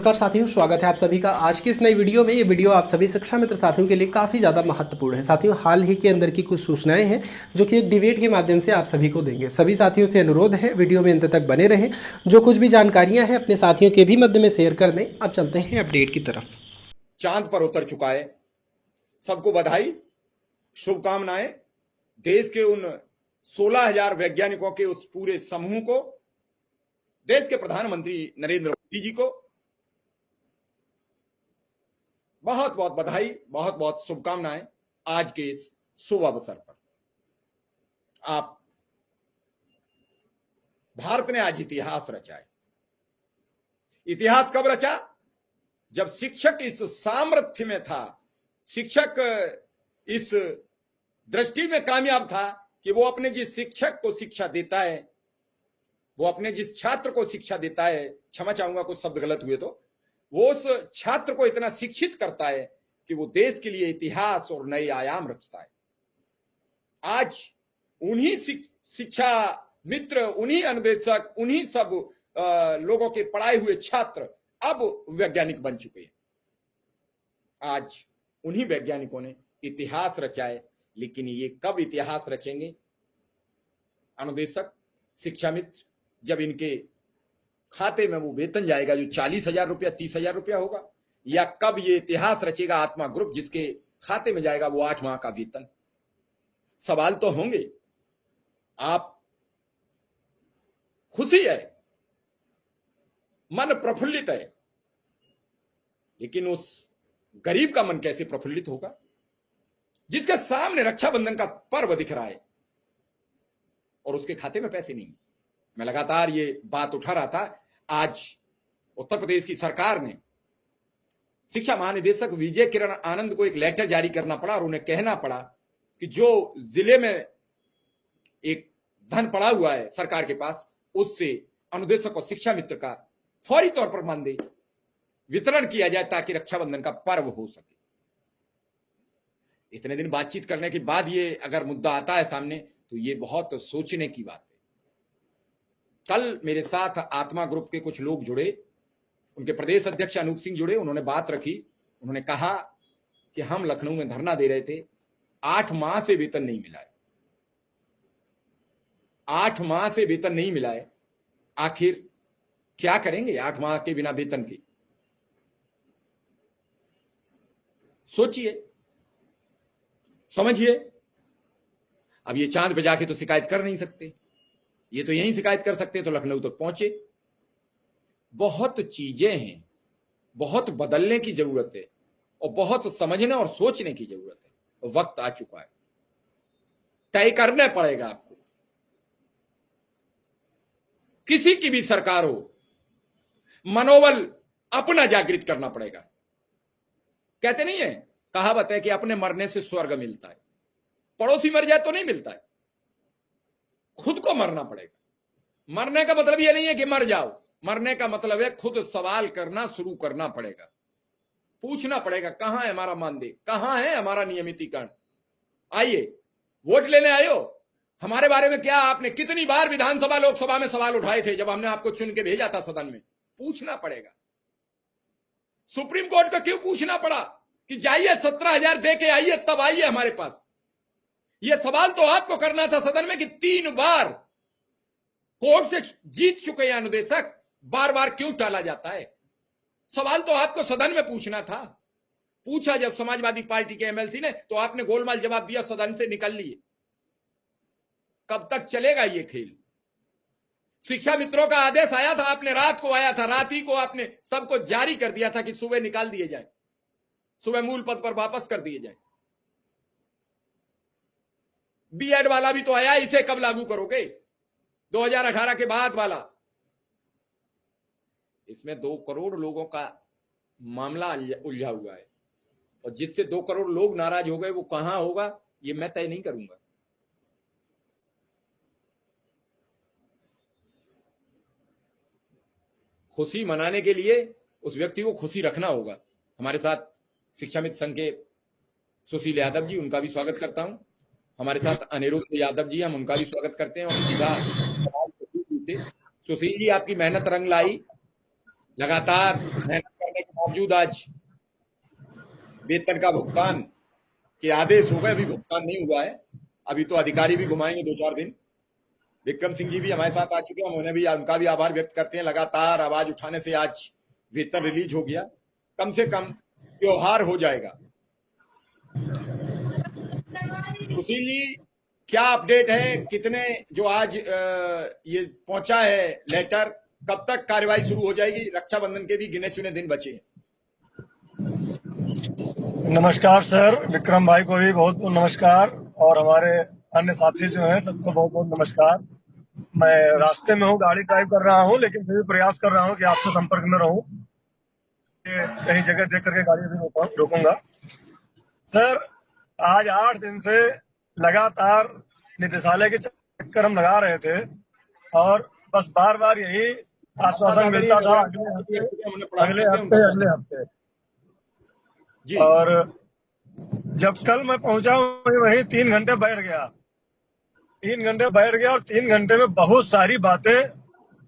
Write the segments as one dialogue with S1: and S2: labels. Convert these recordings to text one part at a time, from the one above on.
S1: नमस्कार साथियों, स्वागत है आप सभी का आज की इस नई वीडियो में। ये वीडियो आप सभी शिक्षा मित्र साथियों के लिए काफ़ी ज़्यादा महत्वपूर्ण है। साथियों, हाल ही के अंदर की कुछ सूचनाएं हैं जो कि एक डिबेट के माध्यम से आप सभी को देंगे। सभी साथियों से अनुरोध है वीडियो में अंत तक बने रहें। जो कुछ भी जानकारियाँ हैं अपने साथियों के भी मध्य में शेयर कर दें। अब चलते हैं अपडेट की तरफ।
S2: चांद पर उतर चुका है। सबको बधाई, शुभकामनाएं। देश के उन 16,000 वैज्ञानिकों के उस पूरे समूह को, देश के प्रधानमंत्री नरेंद्र मोदी जी को बहुत बहुत बधाई, बहुत बहुत शुभकामनाएं। आज के इस शुभ अवसर पर आप, भारत ने आज इतिहास रचा है। इतिहास कब रचा? जब शिक्षक इस सामर्थ्य में था, शिक्षक इस दृष्टि में कामयाब था कि वो अपने जिस शिक्षक को शिक्षा देता है, वो अपने जिस छात्र को शिक्षा देता है, क्षमा चाहूंगा कुछ शब्द गलत हुए तो, वो उस छात्र को इतना शिक्षित करता है कि वो देश के लिए इतिहास और नए आयाम रचता है। आज उन्हीं शिक्षा मित्र, उन्हीं अनुदेशक, उन्हीं सब लोगों के पढ़ाए हुए छात्र अब वैज्ञानिक बन चुके हैं। आज उन्हीं वैज्ञानिकों ने इतिहास रचा है। लेकिन ये कब इतिहास रचेंगे अनुदेशक, शिक्षा मित्र? जब इनके खाते में वो वेतन जाएगा जो 40,000 रुपया, 30,000 रुपया होगा। या कब ये इतिहास रचेगा आत्मा ग्रुप, जिसके खाते में जाएगा वो 8 माह का वेतन? सवाल तो होंगे। आप, खुशी है, मन प्रफुल्लित है, लेकिन उस गरीब का मन कैसे प्रफुल्लित होगा जिसके सामने रक्षाबंधन का पर्व दिख रहा है और उसके खाते में पैसे नहीं? मैं लगातार ये बात उठा रहा था। आज उत्तर प्रदेश की सरकार ने शिक्षा महानिदेशक विजय किरण आनंद को एक लेटर जारी करना पड़ा और उन्हें कहना पड़ा कि जो जिले में एक धन पड़ा हुआ है सरकार के पास, उससे अनुदेशक और शिक्षा मित्र का फौरी तौर पर मानदेय वितरण किया जाए ताकि रक्षाबंधन का पर्व हो सके। इतने दिन बातचीत करने के बाद ये अगर मुद्दा आता है सामने तो ये बहुत सोचने की बात है। कल मेरे साथ आत्मा ग्रुप के कुछ लोग जुड़े, उनके प्रदेश अध्यक्ष अनूप सिंह जुड़े। उन्होंने बात रखी, उन्होंने कहा कि हम लखनऊ में धरना दे रहे थे, 8 माह से वेतन नहीं मिला है। 8 माह से वेतन नहीं मिला है, आखिर क्या करेंगे 8 माह के बिना वेतन के? सोचिए, समझिए। अब ये चांद पे जाके तो शिकायत कर नहीं सकते, ये तो यहीं शिकायत कर सकते, तो लखनऊ तक पहुंचे। बहुत चीजें हैं, बहुत बदलने की जरूरत है और बहुत समझने और सोचने की जरूरत है। वक्त आ चुका है, तय करना पड़ेगा आपको। किसी की भी सरकार हो, मनोबल अपना जागृत करना पड़ेगा। कहते नहीं है, कहावत है कि अपने मरने से स्वर्ग मिलता है, पड़ोसी मर जाए तो नहीं मिलता है। खुद को मरना पड़ेगा। मरने का मतलब यह नहीं है कि मर जाओ, मरने का मतलब है खुद सवाल करना शुरू करना पड़ेगा। पूछना पड़ेगा, कहां है हमारा मानदेय, कहां है हमारा नियमितीकरण? आइए, वोट लेने आए हो, हमारे बारे में क्या आपने कितनी बार विधानसभा लोकसभा में सवाल उठाए थे जब हमने आपको चुन के भेजा था सदन में? पूछना पड़ेगा। सुप्रीम कोर्ट को क्यों पूछना पड़ा कि जाइए 17,000 दे के आइए, तब आइए हमारे पास? यह सवाल तो आपको करना था सदन में कि 3 बार कोर्ट से जीत चुके हैं अनुदेशक, बार बार क्यों टाला जाता है? सवाल तो आपको सदन में पूछना था। पूछा जब समाजवादी पार्टी के एमएलसी ने, तो आपने गोलमाल जवाब दिया, सदन से निकल लिए। कब तक चलेगा ये खेल? शिक्षा मित्रों का आदेश आया था, आपने रात को आया था, रात ही को आपने सबको जारी कर दिया था कि सुबह निकाल दिए जाए, सुबह मूल पद पर वापस कर दिए जाए। बीएड वाला भी तो आया, इसे कब लागू करोगे? 2018 के बाद वाला। इसमें 2 करोड़ लोगों का मामला उलझा हुआ है और जिससे 2 करोड़ लोग नाराज हो गए वो कहां होगा ये मैं तय नहीं करूंगा। खुशी मनाने के लिए उस व्यक्ति को खुशी रखना होगा। हमारे साथ शिक्षा मित्र संघ के सुशील यादव जी, उनका भी स्वागत करता हूं। हमारे साथ अनिरुद्ध यादव जी, हम उनका भी स्वागत करते हैं। और सीधा सुशील जी, आपकी मेहनत रंग लाई, लगातार मेहनत करने के बावजूद आज वेतन का भुगतान के आदेश हो गए, अभी भुगतान नहीं हुआ है। अभी तो अधिकारी भी घुमाएंगे 2-4 दिन। विक्रम सिंह जी भी हमारे साथ आ चुके हैं, हम उन्हें भी उनका भी आभार व्यक्त करते हैं। लगातार आवाज उठाने से आज वेतन रिलीज हो गया, कम से कम त्योहार हो जाएगा। सुशील जी, क्या अपडेट है? कितने जो आज ये पहुंचा है लेटर, कब तक कार्रवाई शुरू हो जाएगी? रक्षाबंधन के भी गिने चुने दिन बचे हैं।
S3: नमस्कार सर, विक्रम भाई को भी बहुत बहुत नमस्कार और हमारे अन्य साथी जो हैं सबको बहुत बहुत नमस्कार। मैं रास्ते में हूँ, गाड़ी ड्राइव कर रहा हूँ, लेकिन फिर भी प्रयास कर रहा हूँ कि आपसे संपर्क में रहूं। कहीं जगह देख करके गाड़ी भी रोकूंगा। सर, आज 8 दिन से लगातार निदेशालय के चक्कर हम लगा रहे थे और बस बार बार यही आश्वासन मिलता था, अगले हफ्ते
S2: जी।
S3: और जब कल मैं पहुंचा वहीं 3 घंटे बैठ गया। 3 घंटे बैठ गया और 3 घंटे में बहुत सारी बातें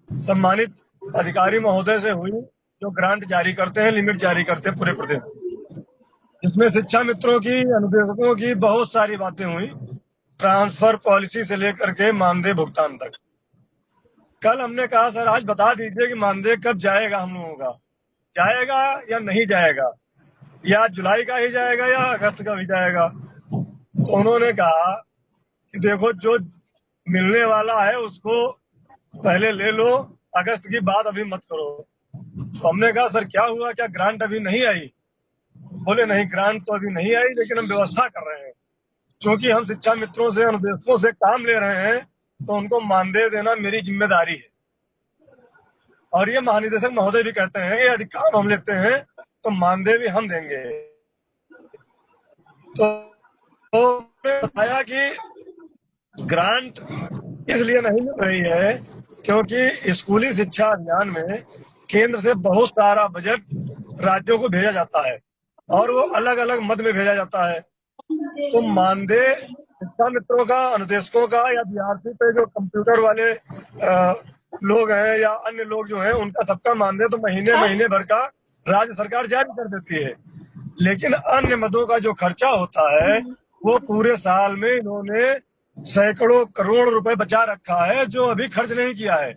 S3: सम्मानित अधिकारी महोदय से हुई जो ग्रांट जारी करते हैं, लिमिट जारी करते हैं पूरे प्रदेश में। इसमें शिक्षा मित्रों की, अनुदेशकों की बहुत सारी बातें हुई, ट्रांसफर पॉलिसी से लेकर के मानदेय भुगतान तक। कल हमने कहा सर आज बता दीजिए कि मानदेय कब जाएगा, हम लोगों का जाएगा या नहीं जाएगा, या जुलाई का ही जाएगा या अगस्त का भी जाएगा। तो उन्होंने कहा कि देखो जो मिलने वाला है उसको पहले ले लो, अगस्त की बात अभी मत करो। तो हमने कहा सर क्या हुआ, क्या ग्रांट अभी नहीं आई? बोले नहीं, ग्रांट तो अभी नहीं आई, लेकिन हम व्यवस्था कर रहे हैं। क्योंकि हम शिक्षा मित्रों से, अनुदेशकों से काम ले रहे हैं तो उनको मानदेय देना मेरी जिम्मेदारी है। और ये महानिदेशक महोदय भी कहते हैं कि यदि काम हम लेते हैं तो मानदेय भी हम देंगे। तो बताया कि ग्रांट इसलिए नहीं मिल रही है क्योंकि स्कूली शिक्षा अभियान में केंद्र से बहुत सारा बजट राज्यों को भेजा जाता है और वो अलग अलग मद में भेजा जाता है। तो मानदेय शिक्षा मित्रों का, अनुदेशकों का या बीआरसी पे जो कंप्यूटर वाले लोग हैं या अन्य लोग जो हैं, उनका सबका मानदेय तो महीने भर का राज्य सरकार जारी कर देती है। लेकिन अन्य मदों का जो खर्चा होता है वो पूरे साल में इन्होंने सैकड़ों करोड़ रुपए बचा रखा है जो अभी खर्च नहीं किया है।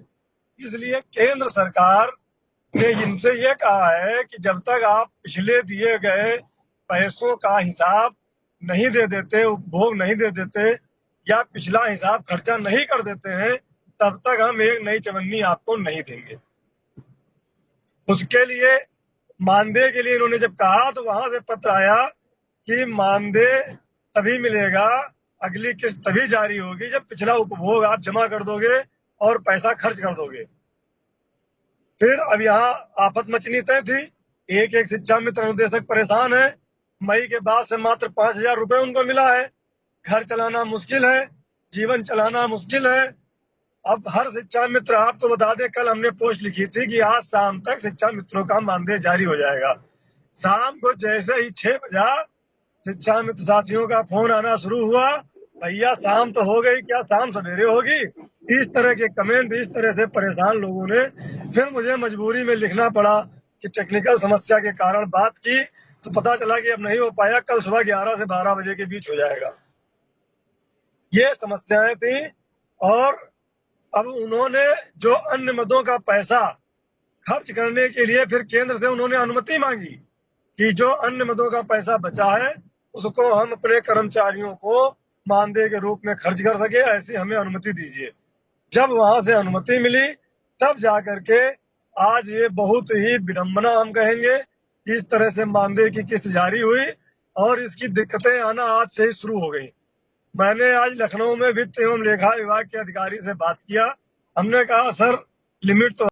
S3: इसलिए केंद्र सरकार ने इनसे ये कहा है कि जब तक आप पिछले दिए गए पैसों का हिसाब नहीं दे देते, उपभोग नहीं दे देते या पिछला हिसाब खर्चा नहीं कर देते हैं, तब तक हम एक नई चवन्नी आपको नहीं देंगे। उसके लिए मानदेय के लिए इन्होंने जब कहा तो वहां से पत्र आया कि मानदेय तभी मिलेगा, अगली किस्त तभी जारी होगी जब पिछला उपभोग आप जमा कर दोगे और पैसा खर्च कर दोगे। फिर अब यहाँ आफत मचनी तय थी। एक एक शिक्षा मित्र अनुदेशक परेशान है। मई के बाद से मात्र 5,000 रुपए उनको मिला है। घर चलाना मुश्किल है, जीवन चलाना मुश्किल है। अब हर शिक्षा मित्र, आपको बता दें, कल हमने पोस्ट लिखी थी कि आज शाम तक शिक्षा मित्रों का मानदेय जारी हो जाएगा। शाम को जैसे ही 6 बजा शिक्षा मित्र साथियों का फोन आना शुरू हुआ, भैया शाम तो हो गई, क्या शाम सवेरे होगी? इस तरह के कमेंट, इस तरह से परेशान लोगों ने। फिर मुझे मजबूरी में लिखना पड़ा कि टेक्निकल समस्या के कारण बात की तो पता चला कि अब नहीं हो पाया, कल सुबह 11 से 12 बजे के बीच हो जाएगा। ये समस्याएं थी। और अब उन्होंने जो अन्य मदों का पैसा खर्च करने के लिए फिर केंद्र से उन्होंने अनुमति मांगी कि जो अन्य मदों का पैसा बचा है उसको हम अपने कर्मचारियों को मानदेय के रूप में खर्च कर सके, ऐसी हमें अनुमति दीजिए। जब वहां से अनुमति मिली तब जाकर के आज ये बहुत ही विडंबना हम कहेंगे कि इस तरह से मानदेय की किस्त जारी हुई और इसकी दिक्कतें आना आज से ही शुरू हो गई। मैंने आज लखनऊ में वित्त एवं लेखा विभाग के अधिकारी से बात किया। हमने कहा सर लिमिट तो